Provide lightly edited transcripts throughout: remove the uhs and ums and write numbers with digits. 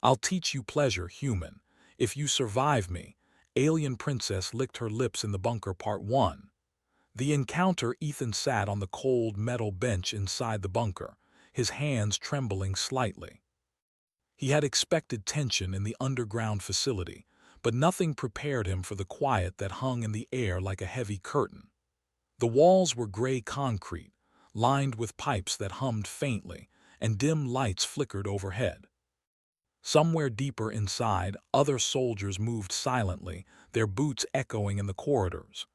I'll teach you pleasure, human. If you survive me, Alien Princess licked her lips in the bunker Part 1. The encounter. Ethan sat on the cold metal bench inside the bunker, his hands trembling slightly. He had expected tension in the underground facility, but nothing prepared him for the quiet that hung in the air like a heavy curtain. The walls were gray concrete, lined with pipes that hummed faintly, and dim lights flickered overhead. Somewhere deeper inside, other soldiers moved silently, their boots echoing in the corridors.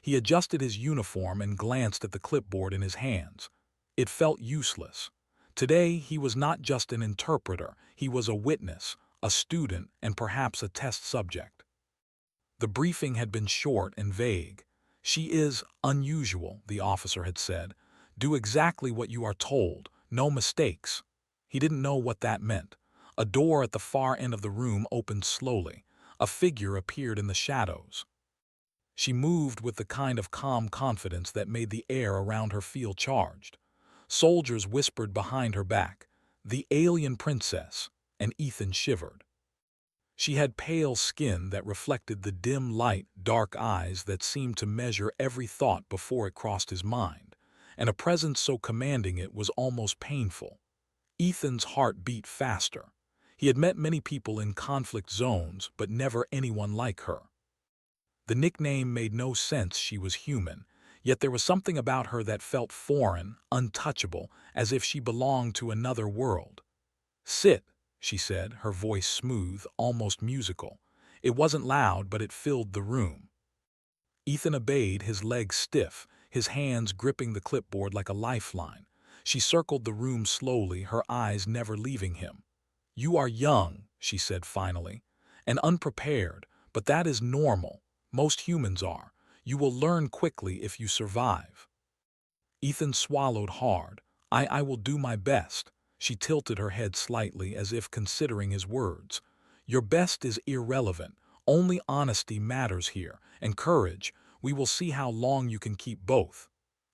He adjusted his uniform and glanced at the clipboard in his hands. It felt useless. Today, he was not just an interpreter, he was a witness, a student, and perhaps a test subject. The briefing had been short and vague. "She is unusual," the officer had said. "Do exactly what you are told, no mistakes." He didn't know what that meant. A door at the far end of the room opened slowly. A figure appeared in the shadows. She moved with the kind of calm confidence that made the air around her feel charged. Soldiers whispered behind her back, "The alien princess," and Ethan shivered. She had pale skin that reflected the dim light, dark eyes that seemed to measure every thought before it crossed his mind, and a presence so commanding it was almost painful. Ethan's heart beat faster. He had met many people in conflict zones, but never anyone like her. The nickname made no sense. She was human, yet there was something about her that felt foreign, untouchable, as if she belonged to another world. "Sit," she said, her voice smooth, almost musical. It wasn't loud, but it filled the room. Ethan obeyed, his legs stiff, his hands gripping the clipboard like a lifeline. She circled the room slowly, her eyes never leaving him. "You are young," she said finally, "and unprepared, but that is normal. Most humans are. You will learn quickly if you survive." Ethan swallowed hard. I will do my best." She tilted her head slightly as if considering his words. "Your best is irrelevant. Only honesty matters here, and courage. We will see how long you can keep both."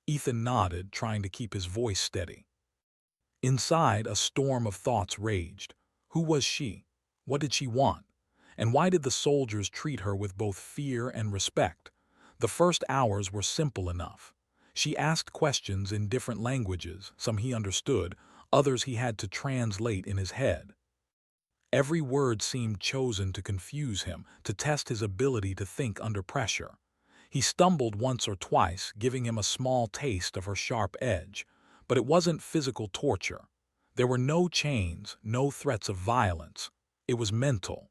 Ethan nodded, trying to keep his voice steady. Inside, a storm of thoughts raged. Who was she? What did she want? And why did the soldiers treat her with both fear and respect? The first hours were simple enough. She asked questions in different languages, some he understood, others he had to translate in his head. Every word seemed chosen to confuse him, to test his ability to think under pressure. He stumbled once or twice, giving him a small taste of her sharp edge. But it wasn't physical torture. There were no chains, no threats of violence. It was mental.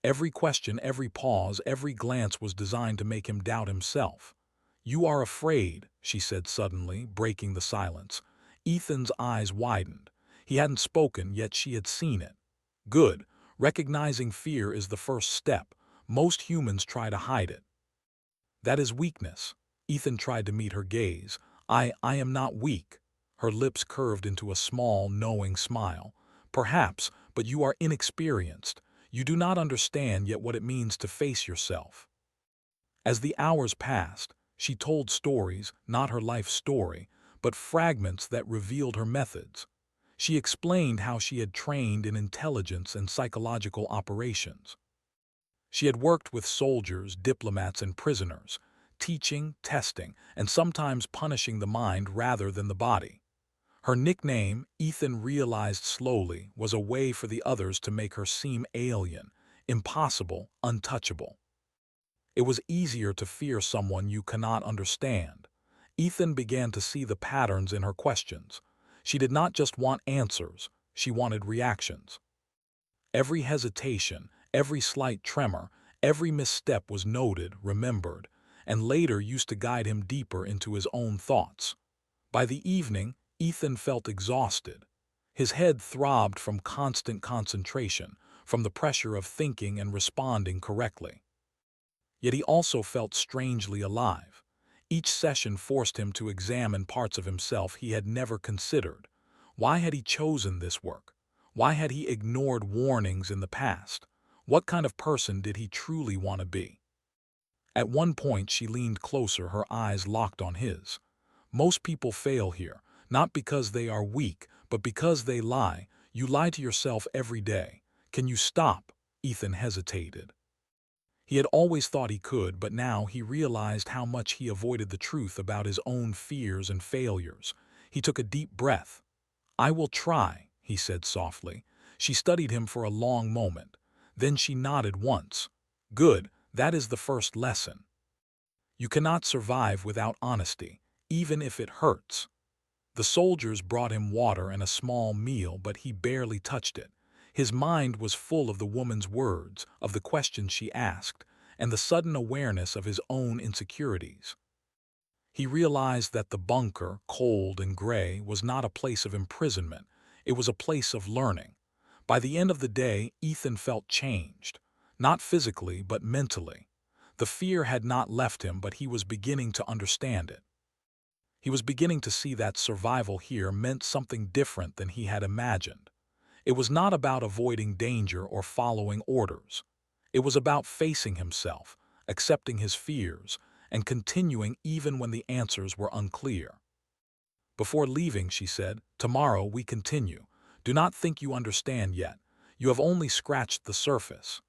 Every question, every pause, every glance was designed to make him doubt himself. "You are afraid," she said suddenly, breaking the silence. Ethan's eyes widened. He hadn't spoken, yet she had seen it. "Good. Recognizing fear is the first step. Most humans try to hide it." "That is weakness." Ethan tried to meet her gaze. I am not weak." Her lips curved into a small, knowing smile. "Perhaps, but you are inexperienced. You do not understand yet what it means to face yourself." As the hours passed, she told stories, not her life story, but fragments that revealed her methods. She explained how she had trained in intelligence and psychological operations. She had worked with soldiers, diplomats, and prisoners, teaching, testing, and sometimes punishing the mind rather than the body. Her nickname, Ethan realized slowly, was a way for the others to make her seem alien, impossible, untouchable. It was easier to fear someone you cannot understand. Ethan began to see the patterns in her questions. She did not just want answers, she wanted reactions. Every hesitation, every slight tremor, every misstep was noted, remembered, and later used to guide him deeper into his own thoughts. By the evening, Ethan felt exhausted. His head throbbed from constant concentration, from the pressure of thinking and responding correctly. Yet he also felt strangely alive. Each session forced him to examine parts of himself he had never considered. Why had he chosen this work? Why had he ignored warnings in the past? What kind of person did he truly want to be? At one point, she leaned closer, her eyes locked on his. "Most people fail here, not because they are weak, but because they lie. You lie to yourself every day. Can you stop? Ethan hesitated. He had always thought he could, but now he realized how much he avoided the truth about his own fears and failures. He took a deep breath. I will try, he said softly. She studied him for a long moment. Then she nodded once. Good, that is the first lesson. You cannot survive without honesty, even if it hurts. The soldiers brought him water and a small meal, but he barely touched it. His mind was full of the woman's words, of the questions she asked, and the sudden awareness of his own insecurities. He realized that the bunker, cold and gray, was not a place of imprisonment. It was a place of learning. By the end of the day, Ethan felt changed. Not physically, but mentally. The fear had not left him, but he was beginning to understand it. He was beginning to see that survival here meant something different than he had imagined. It was not about avoiding danger or following orders. It was about facing himself, accepting his fears, and continuing even when the answers were unclear. Before leaving, she said, tomorrow we continue. Do not think you understand yet. You have only scratched the surface.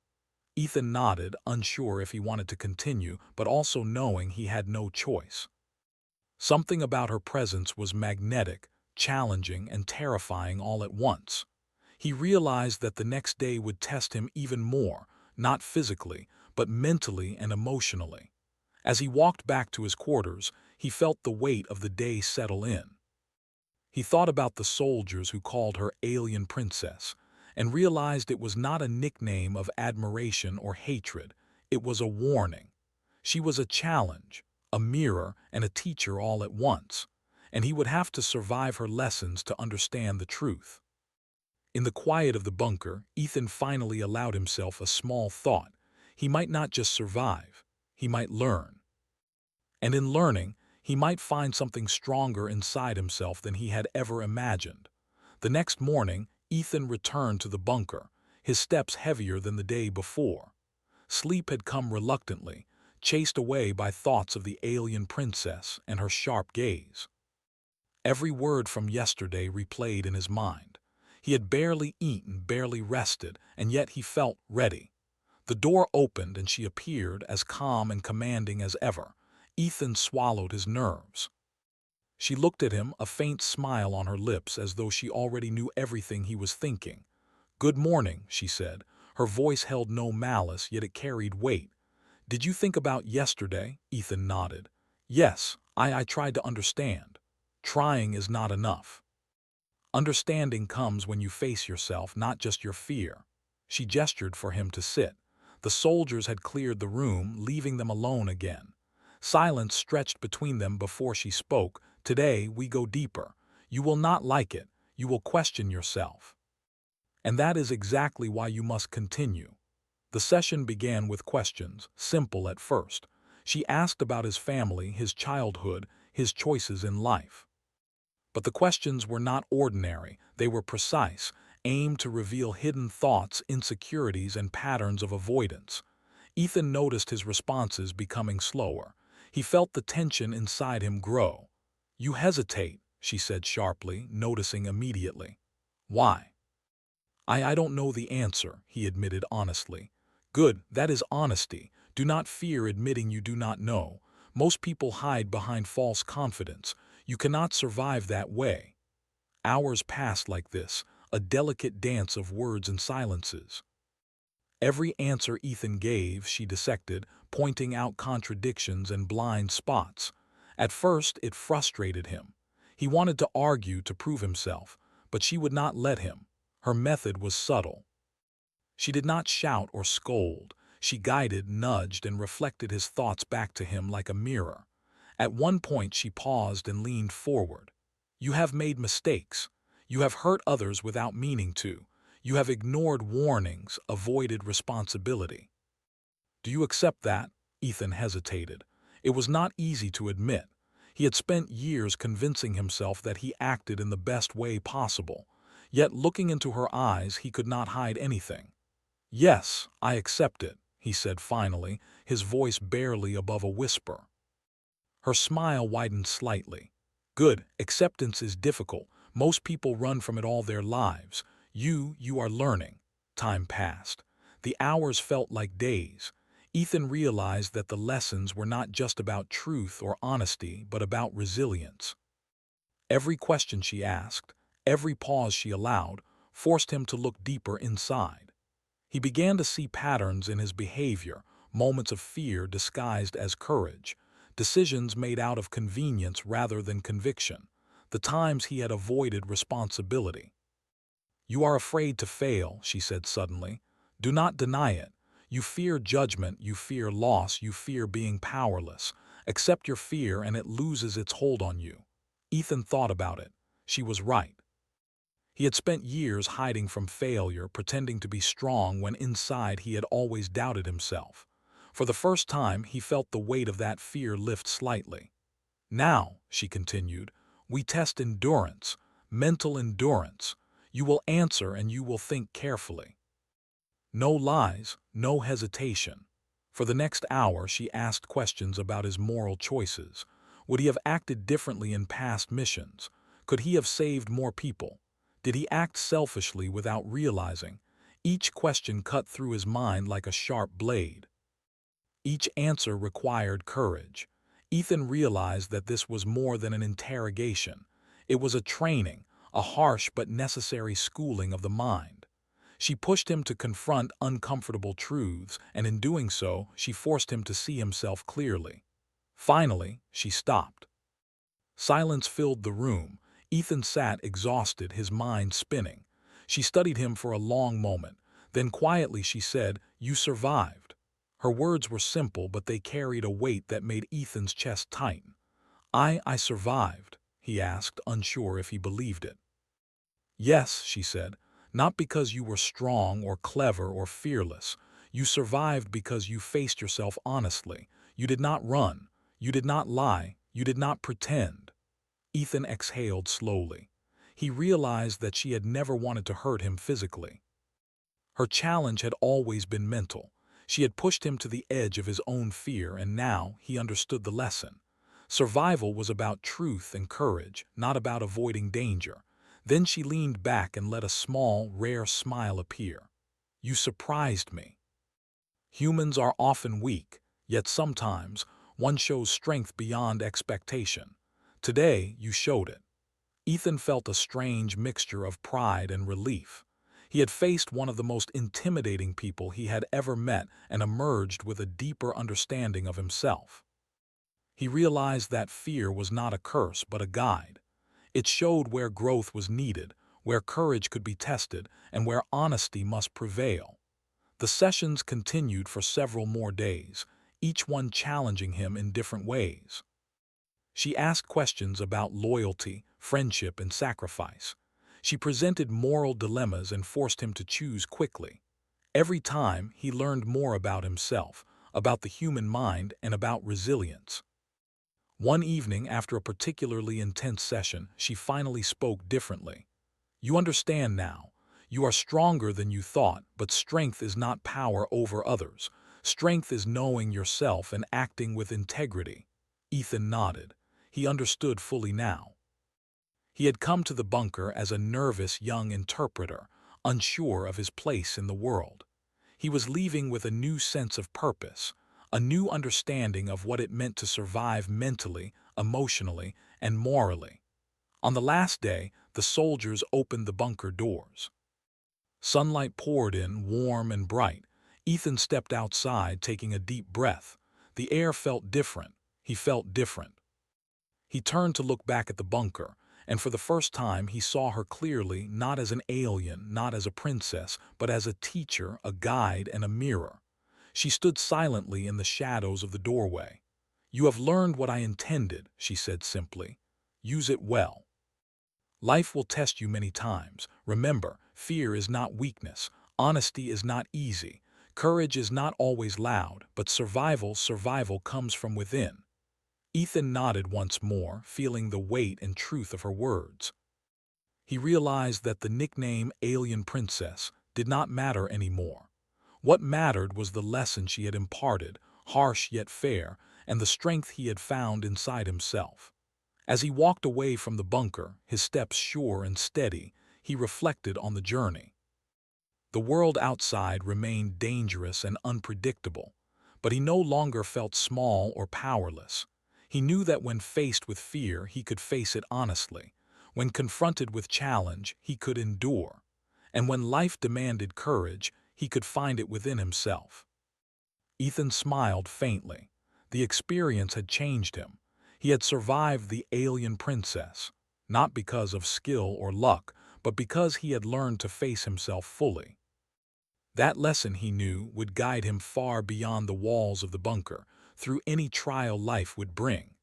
Ethan nodded, unsure if he wanted to continue, but also knowing he had no choice. Something about her presence was magnetic, challenging, and terrifying all at once. He realized that the next day would test him even more, not physically, but mentally and emotionally. As he walked back to his quarters, he felt the weight of the day settle in. He thought about the soldiers who called her Alien Princess, and realized it was not a nickname of admiration or hatred. It was a warning. She was a challenge, a mirror, and a teacher all at once, and he would have to survive her lessons to understand the truth. In the quiet of the bunker, Ethan finally allowed himself a small thought. He might not just survive, he might learn. And in learning, he might find something stronger inside himself than he had ever imagined. The next morning, Ethan returned to the bunker, his steps heavier than the day before. Sleep had come reluctantly, chased away by thoughts of the alien princess and her sharp gaze. Every word from yesterday replayed in his mind. He had barely eaten, barely rested, and yet he felt ready. The door opened and she appeared, as calm and commanding as ever. Ethan swallowed his nerves. She looked at him, a faint smile on her lips, as though she already knew everything he was thinking. Good morning, she said. Her voice held no malice, yet it carried weight. Did you think about yesterday? Ethan nodded. Yes, I tried to understand. Trying is not enough. Understanding comes when you face yourself, not just your fear. She gestured for him to sit. The soldiers had cleared the room, leaving them alone again. Silence stretched between them before she spoke. Today we go deeper. You will not like it. You will question yourself. And that is exactly why you must continue. The session began with questions, simple at first. She asked about his family, his childhood, his choices in life. But the questions were not ordinary. They were precise, aimed to reveal hidden thoughts, insecurities, and patterns of avoidance. Ethan noticed his responses becoming slower. He felt the tension inside him grow. You hesitate, she said sharply, noticing immediately. Why? I don't know the answer, he admitted honestly. Good, that is honesty. Do not fear admitting you do not know. Most people hide behind false confidence. You cannot survive that way. Hours passed like this, a delicate dance of words and silences. Every answer Ethan gave, she dissected, pointing out contradictions and blind spots. At first, it frustrated him. He wanted to argue to prove himself, but she would not let him. Her method was subtle. She did not shout or scold. She guided, nudged, and reflected his thoughts back to him like a mirror. At one point, she paused and leaned forward. You have made mistakes. You have hurt others without meaning to. You have ignored warnings, avoided responsibility. Do you accept that? Ethan hesitated. It was not easy to admit. He had spent years convincing himself that he acted in the best way possible. Yet looking into her eyes, he could not hide anything. Yes, I accept it, he said finally, his voice barely above a whisper. Her smile widened slightly. Good, acceptance is difficult. Most people run from it all their lives. You are learning. Time passed. The hours felt like days. Ethan realized that the lessons were not just about truth or honesty, but about resilience. Every question she asked, every pause she allowed, forced him to look deeper inside. He began to see patterns in his behavior, moments of fear disguised as courage, decisions made out of convenience rather than conviction, the times he had avoided responsibility. "You are afraid to fail," she said suddenly. "Do not deny it. You fear judgment, you fear loss, you fear being powerless. Accept your fear and it loses its hold on you." Ethan thought about it. She was right. He had spent years hiding from failure, pretending to be strong when inside he had always doubted himself. For the first time, he felt the weight of that fear lift slightly. "Now," she continued, "we test endurance, mental endurance. You will answer and you will think carefully. No lies, no hesitation." For the next hour, she asked questions about his moral choices. Would he have acted differently in past missions? Could he have saved more people? Did he act selfishly without realizing? Each question cut through his mind like a sharp blade. Each answer required courage. Ethan realized that this was more than an interrogation. It was a training, a harsh but necessary schooling of the mind. She pushed him to confront uncomfortable truths, and in doing so, she forced him to see himself clearly. Finally, she stopped. Silence filled the room. Ethan sat exhausted, his mind spinning. She studied him for a long moment. Then quietly she said, "You survived." Her words were simple, but they carried a weight that made Ethan's chest tighten. I survived," he asked, unsure if he believed it. "Yes," she said, "not because you were strong or clever or fearless. You survived because you faced yourself honestly. You did not run. You did not lie. You did not pretend." Ethan exhaled slowly. He realized that she had never wanted to hurt him physically. Her challenge had always been mental. She had pushed him to the edge of his own fear, and now he understood the lesson. Survival was about truth and courage, not about avoiding danger. Then she leaned back and let a small, rare smile appear. "You surprised me." Humans are often weak, yet sometimes one shows strength beyond expectation. Today, you showed it. Ethan felt a strange mixture of pride and relief. He had faced one of the most intimidating people he had ever met and emerged with a deeper understanding of himself. He realized that fear was not a curse but a guide. It showed where growth was needed, where courage could be tested, and where honesty must prevail. The sessions continued for several more days, each one challenging him in different ways. She asked questions about loyalty, friendship, and sacrifice. She presented moral dilemmas and forced him to choose quickly. Every time, he learned more about himself, about the human mind, and about resilience. One evening, after a particularly intense session, she finally spoke differently. "You understand now. You are stronger than you thought, but strength is not power over others. Strength is knowing yourself and acting with integrity." Ethan nodded. He understood fully now. He had come to the bunker as a nervous young interpreter, unsure of his place in the world. He was leaving with a new sense of purpose, a new understanding of what it meant to survive mentally, emotionally, and morally. On the last day, the soldiers opened the bunker doors. Sunlight poured in, warm and bright. Ethan stepped outside, taking a deep breath. The air felt different. He felt different. He turned to look back at the bunker, and for the first time he saw her clearly, not as an alien, not as a princess, but as a teacher, a guide, and a mirror. She stood silently in the shadows of the doorway. "You have learned what I intended," she said simply. "Use it well. Life will test you many times. Remember, fear is not weakness. Honesty is not easy. Courage is not always loud, but survival comes from within." Ethan nodded once more, feeling the weight and truth of her words. He realized that the nickname Alien Princess did not matter anymore. What mattered was the lesson she had imparted, harsh yet fair, and the strength he had found inside himself. As he walked away from the bunker, his steps sure and steady, he reflected on the journey. The world outside remained dangerous and unpredictable, but he no longer felt small or powerless. He knew that when faced with fear, he could face it honestly. When confronted with challenge, he could endure. And when life demanded courage, he could find it within himself. Ethan smiled faintly. The experience had changed him. He had survived the alien princess, not because of skill or luck, but because he had learned to face himself fully. That lesson, he knew, would guide him far beyond the walls of the bunker, through any trial life would bring.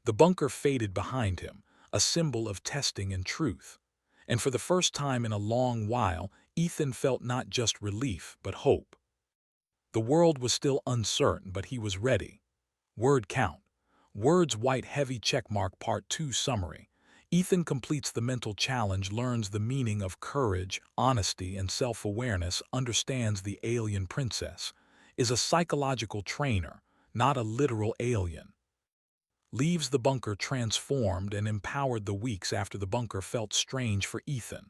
The bunker faded behind him, a symbol of testing and truth. And for the first time in a long while, Ethan felt not just relief, but hope. The world was still uncertain, but he was ready. Word count. Words white heavy checkmark Part 2 summary. Ethan completes the mental challenge, learns the meaning of courage, honesty, and self-awareness, understands the alien princess, is a psychological trainer, not a literal alien. Leaves the bunker transformed and empowered. The weeks after the bunker felt strange for Ethan.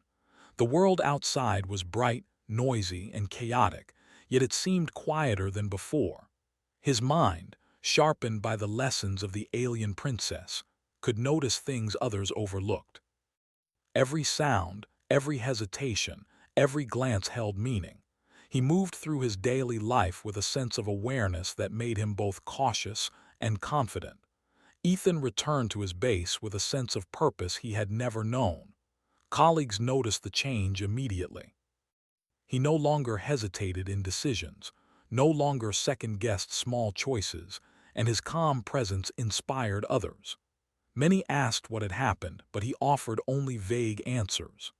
The world outside was bright, noisy, and chaotic, yet it seemed quieter than before. His mind, sharpened by the lessons of the alien princess, could notice things others overlooked. Every sound, every hesitation, every glance held meaning. He moved through his daily life with a sense of awareness that made him both cautious and confident. Ethan returned to his base with a sense of purpose he had never known. Colleagues noticed the change immediately. He no longer hesitated in decisions, no longer second-guessed small choices, and his calm presence inspired others. Many asked what had happened, but he offered only vague answers.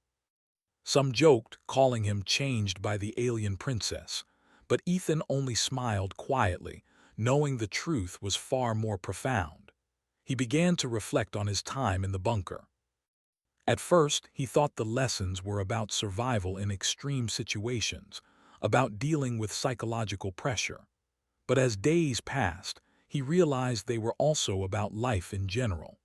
Some joked, calling him changed by the alien princess, but Ethan only smiled quietly, knowing the truth was far more profound. He began to reflect on his time in the bunker. At first, he thought the lessons were about survival in extreme situations, about dealing with psychological pressure. But as days passed, he realized they were also about life in general.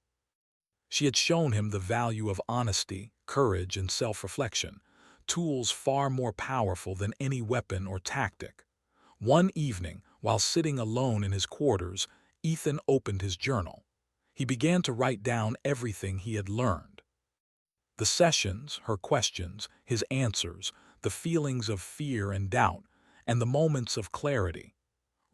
She had shown him the value of honesty, courage, and self-reflection, tools far more powerful than any weapon or tactic. One evening, while sitting alone in his quarters, Ethan opened his journal. He began to write down everything he had learned. The sessions, her questions, his answers, the feelings of fear and doubt, and the moments of clarity.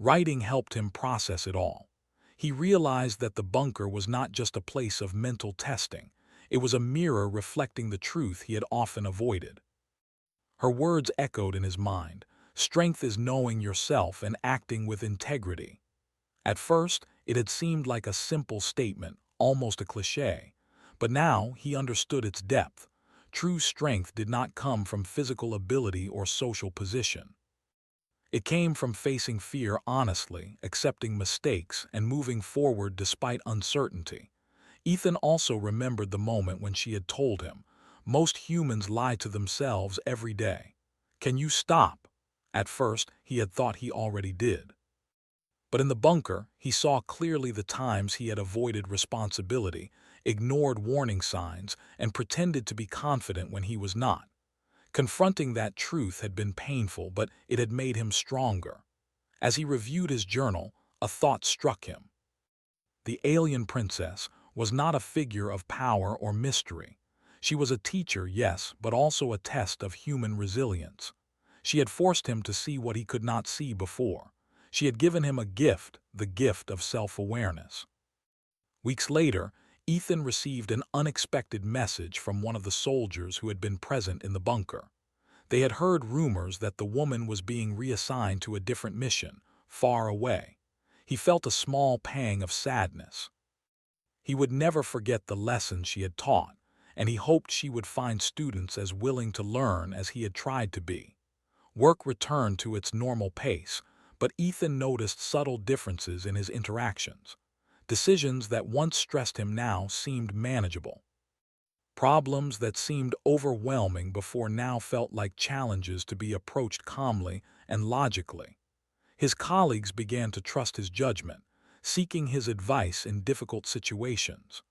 Writing helped him process it all. He realized that the bunker was not just a place of mental testing. It was a mirror reflecting the truth he had often avoided. Her words echoed in his mind. Strength is knowing yourself and acting with integrity. At first, it had seemed like a simple statement, almost a cliché. But now he understood its depth. True strength did not come from physical ability or social position. It came from facing fear honestly, accepting mistakes, and moving forward despite uncertainty. Ethan also remembered the moment when she had told him, "Most humans lie to themselves every day. Can you stop?" At first, he had thought he already did. But in the bunker, he saw clearly the times he had avoided responsibility, ignored warning signs, and pretended to be confident when he was not. Confronting that truth had been painful, but it had made him stronger. As he reviewed his journal, a thought struck him. The alien princess was not a figure of power or mystery. She was a teacher, yes, but also a test of human resilience. She had forced him to see what he could not see before. She had given him a gift, the gift of self-awareness. Weeks later, Ethan received an unexpected message from one of the soldiers who had been present in the bunker. They had heard rumors that the woman was being reassigned to a different mission, far away. He felt a small pang of sadness. He would never forget the lessons she had taught, and he hoped she would find students as willing to learn as he had tried to be. Work returned to its normal pace, but Ethan noticed subtle differences in his interactions. Decisions that once stressed him now seemed manageable. Problems that seemed overwhelming before now felt like challenges to be approached calmly and logically. His colleagues began to trust his judgment, seeking his advice in difficult situations.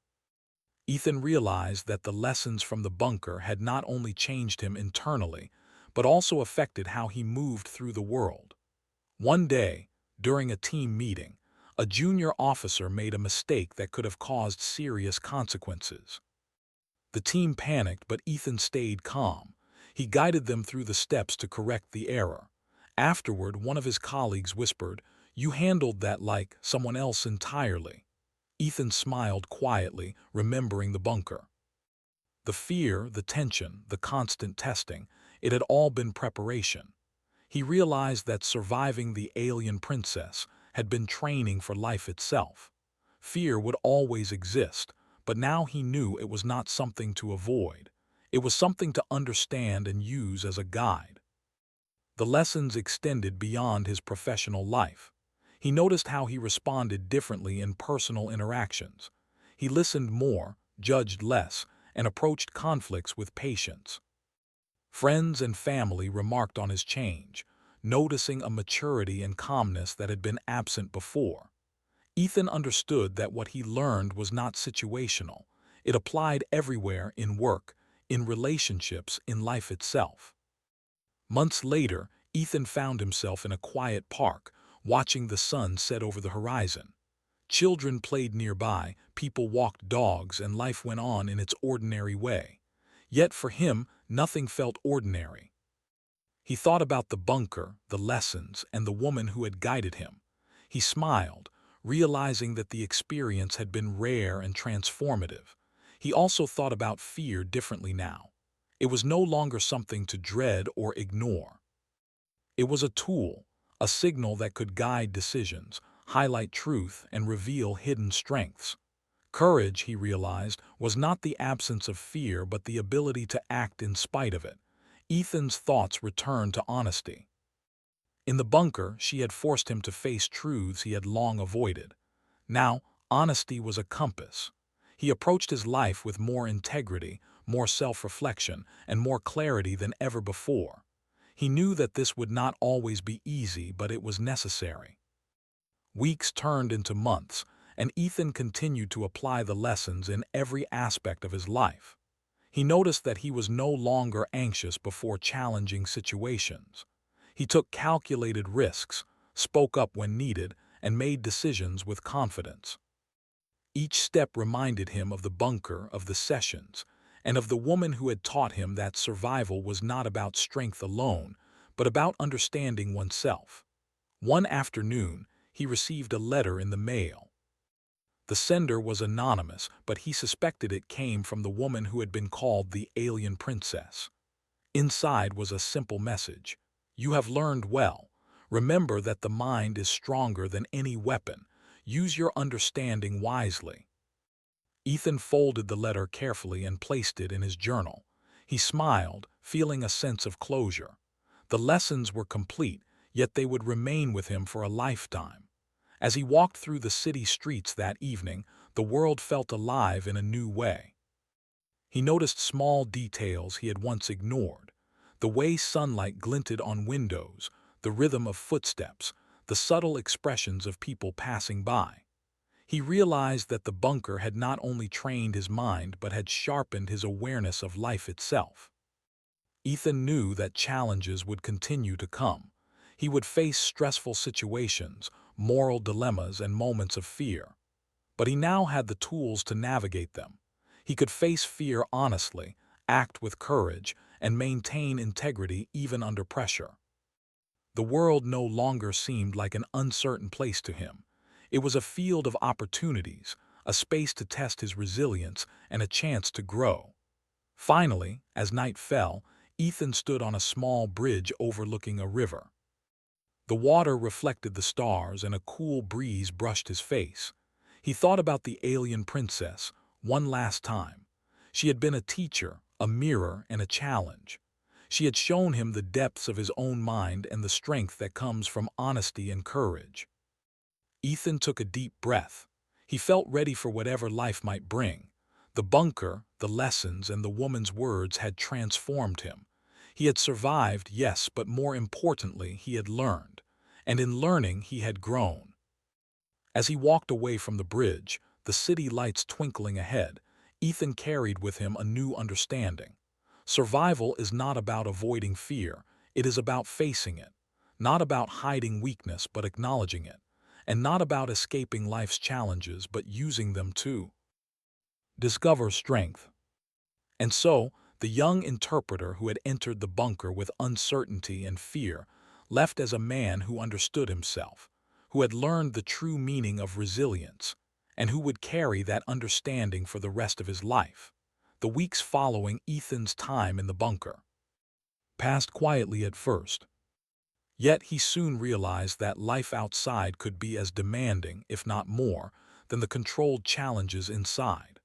Ethan realized that the lessons from the bunker had not only changed him internally, but also affected how he moved through the world. One day, during a team meeting, a junior officer made a mistake that could have caused serious consequences. The team panicked, but Ethan stayed calm. He guided them through the steps to correct the error. Afterward, one of his colleagues whispered, "You handled that like someone else entirely." Ethan smiled quietly, remembering the bunker. The fear, the tension, the constant testing, it had all been preparation. He realized that surviving the alien princess had been training for life itself. Fear would always exist, but now he knew it was not something to avoid. It was something to understand and use as a guide. The lessons extended beyond his professional life. He noticed how he responded differently in personal interactions. He listened more, judged less, and approached conflicts with patience. Friends and family remarked on his change, noticing a maturity and calmness that had been absent before. Ethan understood that what he learned was not situational. It applied everywhere: in work, in relationships, in life itself. Months later, Ethan found himself in a quiet park, watching the sun set over the horizon. Children played nearby, people walked dogs, and life went on in its ordinary way. Yet for him, nothing felt ordinary. He thought about the bunker, the lessons, and the woman who had guided him. He smiled, realizing that the experience had been rare and transformative. He also thought about fear differently now. It was no longer something to dread or ignore. It was a tool, a signal that could guide decisions, highlight truth, and reveal hidden strengths. Courage, he realized, was not the absence of fear but the ability to act in spite of it. Ethan's thoughts returned to honesty. In the bunker, she had forced him to face truths he had long avoided. Now, honesty was a compass. He approached his life with more integrity, more self-reflection, and more clarity than ever before. He knew that this would not always be easy, but it was necessary. Weeks turned into months, and Ethan continued to apply the lessons in every aspect of his life. He noticed that he was no longer anxious before challenging situations. He took calculated risks, spoke up when needed, and made decisions with confidence. Each step reminded him of the bunker, of the sessions, and of the woman who had taught him that survival was not about strength alone, but about understanding oneself. One afternoon, he received a letter in the mail. The sender was anonymous, but he suspected it came from the woman who had been called the alien princess. Inside was a simple message: "You have learned well. Remember that the mind is stronger than any weapon. Use your understanding wisely." Ethan folded the letter carefully and placed it in his journal. He smiled, feeling a sense of closure. The lessons were complete, yet they would remain with him for a lifetime. As he walked through the city streets that evening, the world felt alive in a new way. He noticed small details he had once ignored: the way sunlight glinted on windows, the rhythm of footsteps, the subtle expressions of people passing by. He realized that the bunker had not only trained his mind but had sharpened his awareness of life itself. Ethan knew that challenges would continue to come. He would face stressful situations, moral dilemmas, and moments of fear. But he now had the tools to navigate them. He could face fear honestly, act with courage, and maintain integrity even under pressure. The world no longer seemed like an uncertain place to him. It was a field of opportunities, a space to test his resilience, and a chance to grow. Finally, as night fell, Ethan stood on a small bridge overlooking a river. The water reflected the stars and a cool breeze brushed his face. He thought about the alien princess one last time. She had been a teacher, a mirror, and a challenge. She had shown him the depths of his own mind and the strength that comes from honesty and courage. Ethan took a deep breath. He felt ready for whatever life might bring. The bunker, the lessons, and the woman's words had transformed him. He had survived, yes, but more importantly, he had learned. And in learning, he had grown. As he walked away from the bridge, the city lights twinkling ahead, Ethan carried with him a new understanding. Survival is not about avoiding fear, it is about facing it. Not about hiding weakness but acknowledging it. And not about escaping life's challenges but using them to discover strength. And so, the young interpreter who had entered the bunker with uncertainty and fear left as a man who understood himself, who had learned the true meaning of resilience, and who would carry that understanding for the rest of his life. The weeks following Ethan's time in the bunker passed quietly at first. Yet he soon realized that life outside could be as demanding, if not more, than the controlled challenges inside.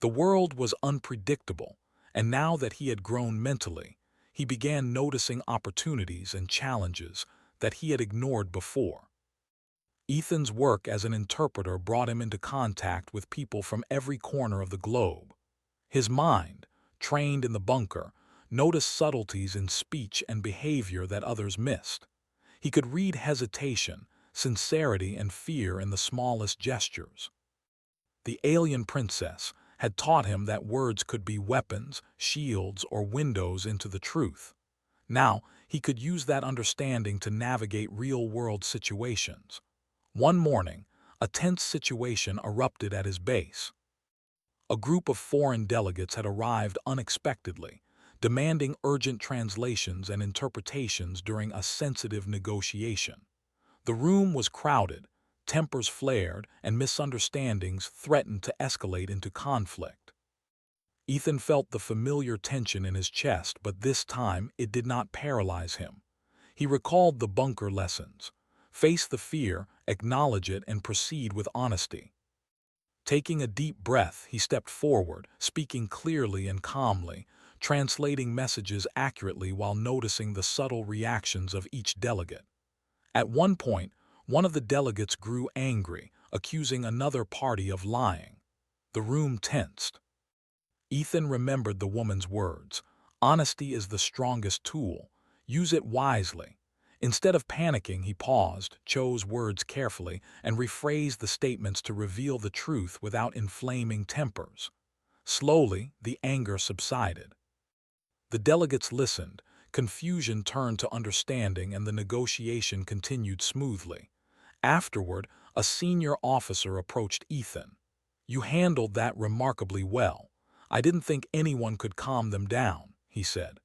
The world was unpredictable, and now that he had grown mentally, he began noticing opportunities and challenges that he had ignored before. Ethan's work as an interpreter brought him into contact with people from every corner of the globe. His mind, trained in the bunker, noticed subtleties in speech and behavior that others missed. He could read hesitation, sincerity, and fear in the smallest gestures. The alien princess had taught him that words could be weapons, shields, or windows into the truth. Now, he could use that understanding to navigate real-world situations. One morning, a tense situation erupted at his base. A group of foreign delegates had arrived unexpectedly, demanding urgent translations and interpretations during a sensitive negotiation. The room was crowded, tempers flared, and misunderstandings threatened to escalate into conflict. Ethan felt the familiar tension in his chest, but this time it did not paralyze him. He recalled the bunker lessons. Face the fear, acknowledge it, and proceed with honesty. Taking a deep breath, he stepped forward, speaking clearly and calmly, translating messages accurately while noticing the subtle reactions of each delegate. At one point, one of the delegates grew angry, accusing another party of lying. The room tensed. Ethan remembered the woman's words. Honesty is the strongest tool. Use it wisely. Instead of panicking, he paused, chose words carefully, and rephrased the statements to reveal the truth without inflaming tempers. Slowly, the anger subsided. The delegates listened, confusion turned to understanding, and the negotiation continued smoothly. Afterward, a senior officer approached Ethan. "You handled that remarkably well. I didn't think anyone could calm them down," he said.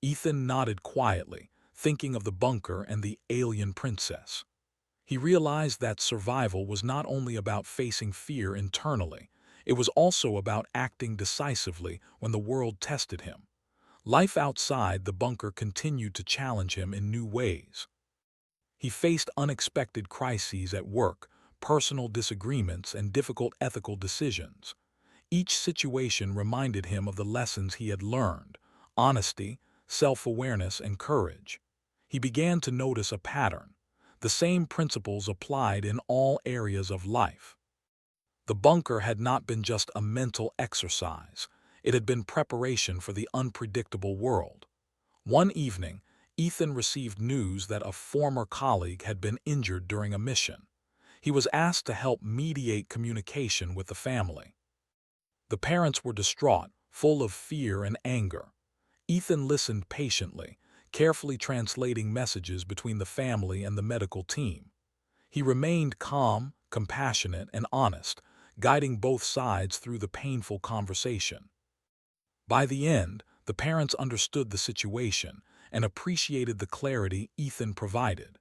Ethan nodded quietly, thinking of the bunker and the alien princess. He realized that survival was not only about facing fear internally, it was also about acting decisively when the world tested him. Life outside the bunker continued to challenge him in new ways. He faced unexpected crises at work, personal disagreements, and difficult ethical decisions. Each situation reminded him of the lessons he had learned: honesty, self-awareness, and courage. He began to notice a pattern. The same principles applied in all areas of life. The bunker had not been just a mental exercise. It had been preparation for the unpredictable world. One evening, Ethan received news that a former colleague had been injured during a mission. He was asked to help mediate communication with the family. The parents were distraught, full of fear and anger. Ethan listened patiently, carefully translating messages between the family and the medical team. He remained calm, compassionate, and honest, guiding both sides through the painful conversation. By the end, the parents understood the situation and appreciated the clarity Ethan provided.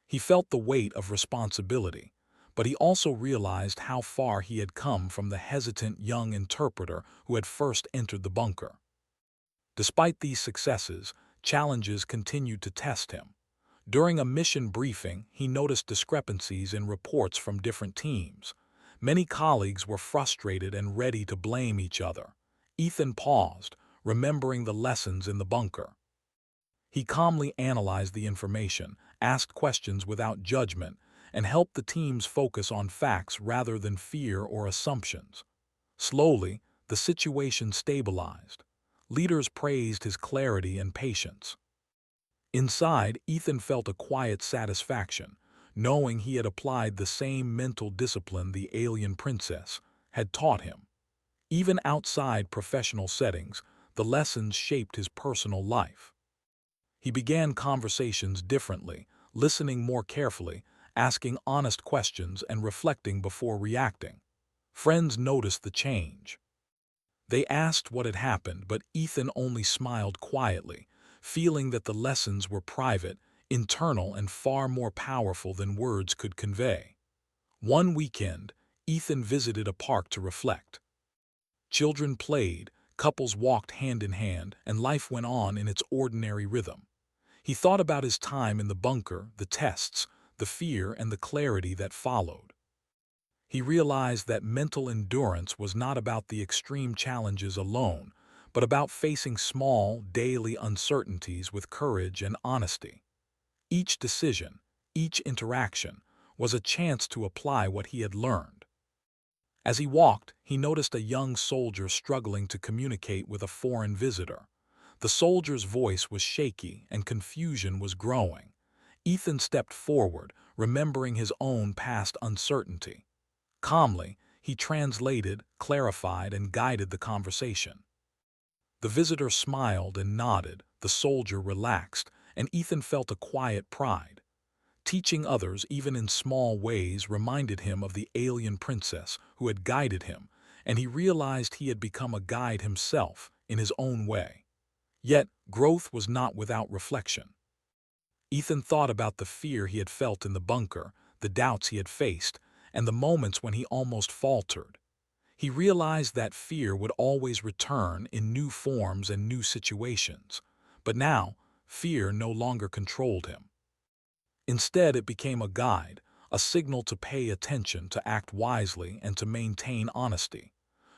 He felt the weight of responsibility, but he also realized how far he had come from the hesitant young interpreter who had first entered the bunker. Despite these successes, challenges continued to test him. During a mission briefing, he noticed discrepancies in reports from different teams. Many colleagues were frustrated and ready to blame each other. Ethan paused, remembering the lessons in the bunker. He calmly analyzed the information, asked questions without judgment, and helped the teams focus on facts rather than fear or assumptions. Slowly, the situation stabilized. Leaders praised his clarity and patience. Inside, Ethan felt a quiet satisfaction, knowing he had applied the same mental discipline the alien princess had taught him. Even outside professional settings, the lessons shaped his personal life. He began conversations differently, listening more carefully, asking honest questions and reflecting before reacting. Friends noticed the change. They asked what had happened, but Ethan only smiled quietly, feeling that the lessons were private, internal, and far more powerful than words could convey. One weekend, Ethan visited a park to reflect. Children played, couples walked hand in hand, and life went on in its ordinary rhythm. He thought about his time in the bunker, the tests, the fear, and the clarity that followed. He realized that mental endurance was not about the extreme challenges alone, but about facing small, daily uncertainties with courage and honesty. Each decision, each interaction, was a chance to apply what he had learned. As he walked, he noticed a young soldier struggling to communicate with a foreign visitor. The soldier's voice was shaky and confusion was growing. Ethan stepped forward, remembering his own past uncertainty. Calmly, he translated, clarified, and guided the conversation. The visitor smiled and nodded, the soldier relaxed, and Ethan felt a quiet pride. Teaching others, even in small ways, reminded him of the alien princess who had guided him, and he realized he had become a guide himself in his own way. Yet, growth was not without reflection. Ethan thought about the fear he had felt in the bunker, the doubts he had faced, and the moments when he almost faltered. He realized that fear would always return in new forms and new situations. But now, fear no longer controlled him. Instead, it became a guide, a signal to pay attention, to act wisely, and to maintain honesty.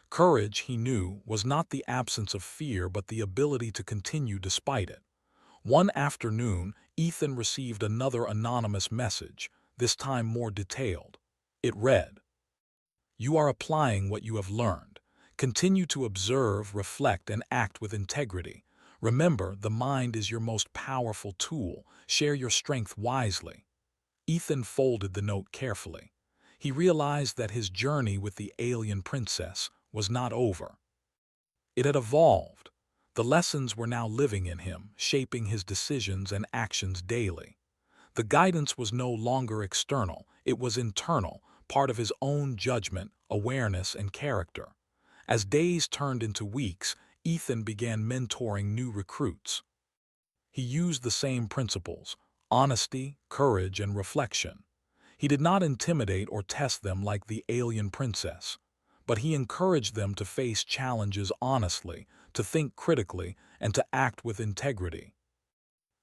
Courage, he knew, was not the absence of fear but the ability to continue despite it. One afternoon, Ethan received another anonymous message, this time more detailed. It read, "You are applying what you have learned. Continue to observe, reflect, and act with integrity. Remember, the mind is your most powerful tool. Share your strength wisely." Ethan folded the note carefully. He realized that his journey with the alien princess was not over. It had evolved. The lessons were now living in him, shaping his decisions and actions daily. The guidance was no longer external, it was internal, part of his own judgment, awareness, and character. As days turned into weeks, Ethan began mentoring new recruits. He used the same principles: honesty, courage, and reflection. He did not intimidate or test them like the alien princess, but he encouraged them to face challenges honestly, to think critically, and to act with integrity.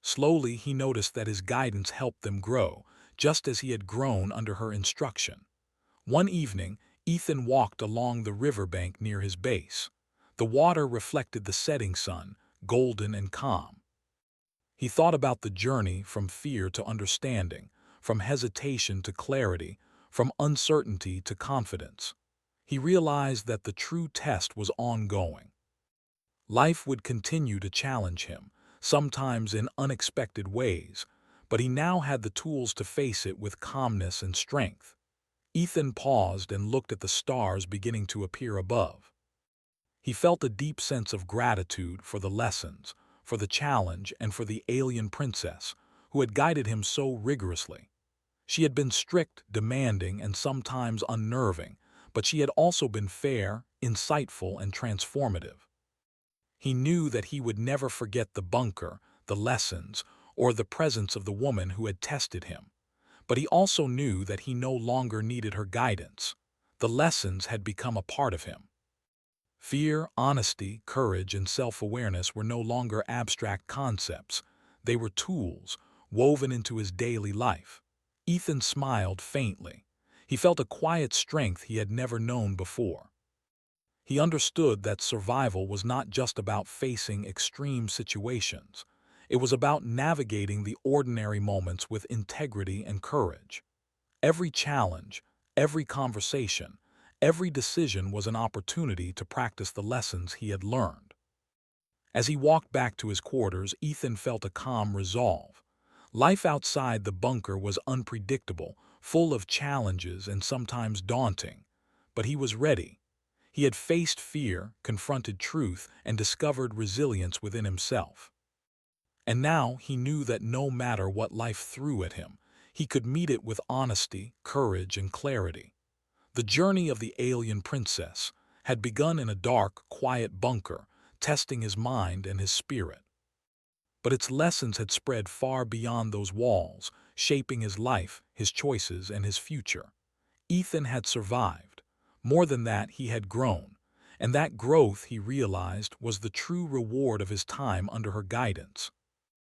Slowly, he noticed that his guidance helped them grow, just as he had grown under her instruction. One evening, Ethan walked along the riverbank near his base. The water reflected the setting sun, golden and calm. He thought about the journey from fear to understanding, from hesitation to clarity, from uncertainty to confidence. He realized that the true test was ongoing. Life would continue to challenge him, sometimes in unexpected ways, but he now had the tools to face it with calmness and strength. Ethan paused and looked at the stars beginning to appear above. He felt a deep sense of gratitude for the lessons, for the challenge, and for the alien princess, who had guided him so rigorously. She had been strict, demanding, and sometimes unnerving, but she had also been fair, insightful, and transformative. He knew that he would never forget the bunker, the lessons, or the presence of the woman who had tested him. But he also knew that he no longer needed her guidance. The lessons had become a part of him. Fear, honesty, courage, and self-awareness were no longer abstract concepts. They were tools, woven into his daily life. Ethan smiled faintly. He felt a quiet strength he had never known before. He understood that survival was not just about facing extreme situations. It was about navigating the ordinary moments with integrity and courage. Every challenge, every conversation, every decision was an opportunity to practice the lessons he had learned. As he walked back to his quarters, Ethan felt a calm resolve. Life outside the bunker was unpredictable, full of challenges and sometimes daunting. But he was ready. He had faced fear, confronted truth, and discovered resilience within himself. And now he knew that no matter what life threw at him, he could meet it with honesty, courage, and clarity. The journey of the alien princess had begun in a dark, quiet bunker, testing his mind and his spirit. But its lessons had spread far beyond those walls, shaping his life, his choices, and his future. Ethan had survived. More than that, he had grown. And that growth, he realized, was the true reward of his time under her guidance.